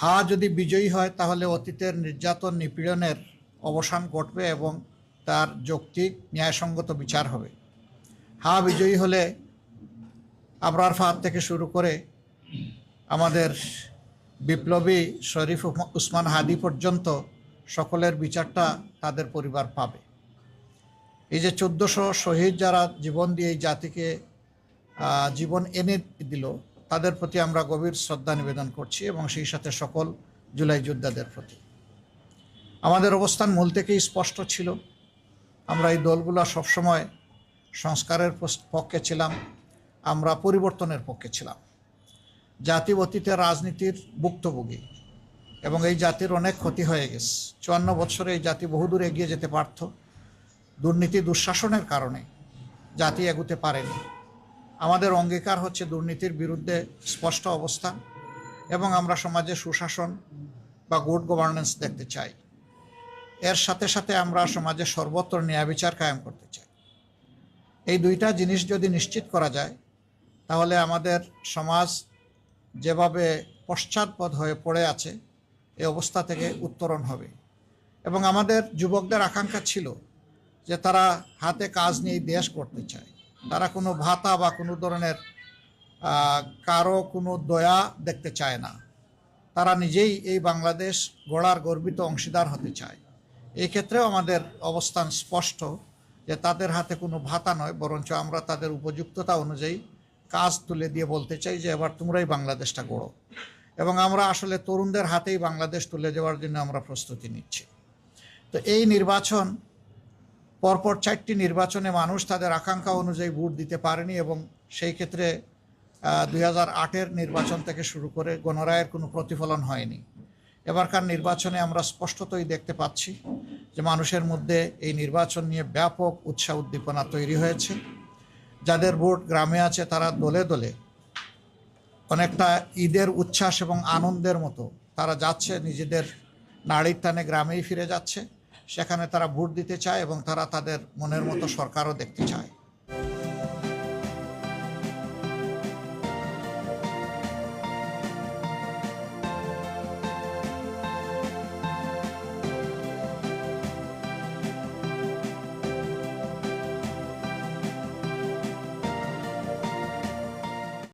হা যদি বিজয়ী হয় তাহলে অতীতের নির্যাতন নিপীড়নের অবসান ঘটবে এবং তার যৌক্তিক ন্যায়সঙ্গত বিচার হবে। হা বিজয়ী হলে আবরার ফাহাদ থেকে শুরু করে আমাদের বিপ্লবী শরীফ উসমান হাদি পর্যন্ত সকলের বিচারটা তাদের পরিবার পাবে। এই যে 1400 শহীদ যারা জীবন দিয়ে এই জাতিকে জীবন এনে দিল, তাদের প্রতি আমরা গভীর শ্রদ্ধা নিবেদন করছি এবং সেই সাথে সকল জুলাই যোদ্ধাদের প্রতি। আমাদের অবস্থান মূল থেকেই স্পষ্ট ছিল। আমরা এই দলগুলো সবসময় সংস্কারের পক্ষে ছিলাম, আমরা পরিবর্তনের পক্ষে ছিলাম। জাতি অতীতের রাজনীতির ভুক্তভোগী এবং এই জাতির অনেক ক্ষতি হয়ে গেছে। 54 বছরে এই জাতি বহুদূর এগিয়ে যেতে পারত। দুর্নীতি দুঃশাসনের কারণে জাতি এগুতে পারেনি। আমাদের অঙ্গীকার হচ্ছে দুর্নীতির বিরুদ্ধে স্পষ্ট অবস্থান এবং আমরা সমাজে সুশাসন বা গুড গভর্নেন্স দেখতে চাই। এর সাথে সাথে আমরা সমাজে সর্বত্র ন্যায় বিচার কায়েম করতে চাই। এই দুইটা জিনিস যদি নিশ্চিত করা যায় তাহলে আমাদের সমাজ যেভাবে পশ্চাৎপদ হয়ে পড়ে আছে এই অবস্থা থেকে উত্তরণ হবে। এবং আমাদের যুবকদের আকাঙ্ক্ষা ছিল যে তারা হাতে কাজ নিয়ে দেশ গড়তে চায়। তারা কোনো ভাতা বা কোনো ধরনের কারো কোনো দয়া দেখতে চায় না। তারা নিজেই এই বাংলাদেশ গড়ার গর্বিত অংশীদার হতে চায়। এই ক্ষেত্রেও আমাদের অবস্থান স্পষ্ট যে তাদের হাতে কোনো ভাতা নয়, বরঞ্চ আমরা তাদের উপযুক্ততা অনুযায়ী কাজ তুলে দিয়ে বলতে চাই যে এবার তোমরাই বাংলাদেশটা গড়ো। এবং আমরা আসলে তরুণদের হাতেই বাংলাদেশ তুলে যাওয়ার জন্য আমরা প্রস্তুতি নিচ্ছি। তো এই নির্বাচন, পরপর 4টি নির্বাচনে মানুষ তাদের আকাঙ্ক্ষা অনুযায়ী ভোট দিতে পারেনি এবং সেই ক্ষেত্রে 2008-এর নির্বাচন থেকে শুরু করে গণরায়ের কোনো প্রতিফলন হয়নি। এবারকার নির্বাচনে আমরা স্পষ্টতই দেখতে পাচ্ছি যে মানুষের মধ্যে এই নির্বাচন নিয়ে ব্যাপক উৎসাহ উদ্দীপনা তৈরি হয়েছে। যাদের ভোট গ্রামে আছে তারা দলে দলে অনেকটা ঈদের উচ্ছ্বাস এবং আনন্দের মতো তারা যাচ্ছে, নিজেদের নাড়ির টানে গ্রামেই ফিরে যাচ্ছে। সেখানে তারা ভোট দিতে চায় এবং তারা তাদের মনের মতো সরকারও দেখতে চায়।